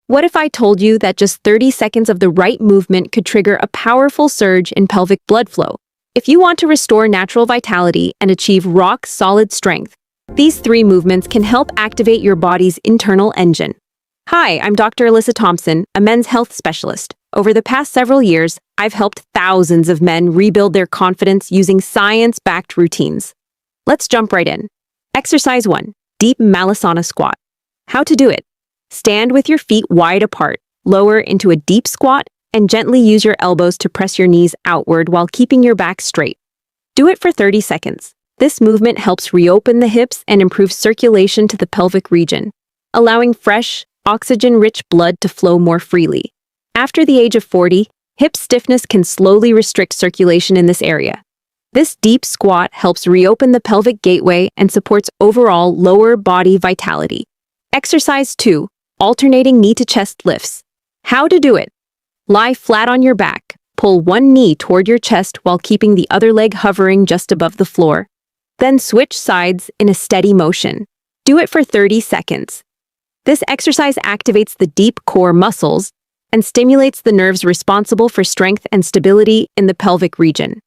What if I told you that just 30 seconds of the right movement could trigger a powerful surge in pelvic blood flow? If you want to restore natural vitality and achieve rock-solid strength, these 3 movements can help activate your body's internal engine. Hi, I'm Dr. Alyssa Thompson, a men's health specialist. Over the past several years, I've helped thousands of men rebuild their confidence using science-backed routines. Let's jump right in. Exercise 1. Deep Malasana Squat. How to do it. Stand with your feet wide apart, lower into a deep squat, and gently use your elbows to press your knees outward while keeping your back straight. Do it for 30 seconds. This movement helps reopen the hips and improve circulation to the pelvic region, allowing fresh, oxygen-rich blood to flow more freely. After the age of 40, hip stiffness can slowly restrict circulation in this area. This deep squat helps reopen the pelvic gateway and supports overall lower body vitality. Exercise 2. Alternating knee-to-chest lifts. How to do it. Lie flat on your back. Pull one knee toward your chest while keeping the other leg hovering just above the floor. Then switch sides in a steady motion. Do it for 30 seconds. This exercise activates the deep core muscles and stimulates the nerves responsible for strength and stability in the pelvic region.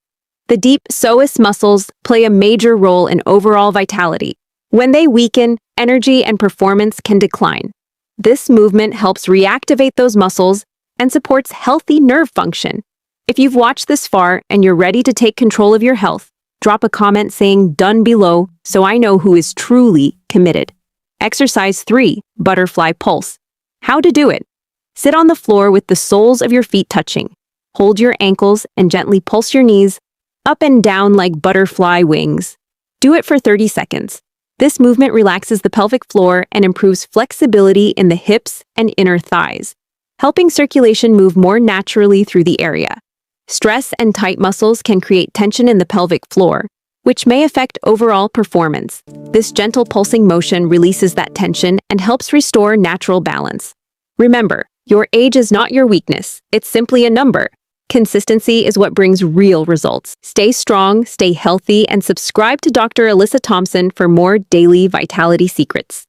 The deep psoas muscles play a major role in overall vitality. When they weaken, energy and performance can decline. This movement helps reactivate those muscles and supports healthy nerve function. If you've watched this far and you're ready to take control of your health, drop a comment saying "done" below so I know who is truly committed. Exercise 3. Butterfly pulse. How to do it. Sit on the floor with the soles of your feet touching. Hold your ankles and gently pulse your knees up and down like butterfly wings. Do it for 30 seconds. This movement relaxes the pelvic floor and improves flexibility in the hips and inner thighs, helping circulation move more naturally through the area. Stress and tight muscles can create tension in the pelvic floor, which may affect overall performance. This gentle pulsing motion releases that tension and helps restore natural balance. Remember, your age is not your weakness, it's simply a number. Consistency is what brings real results. Stay strong, stay healthy, and subscribe to Dr. Alyssa Thompson for more daily vitality secrets.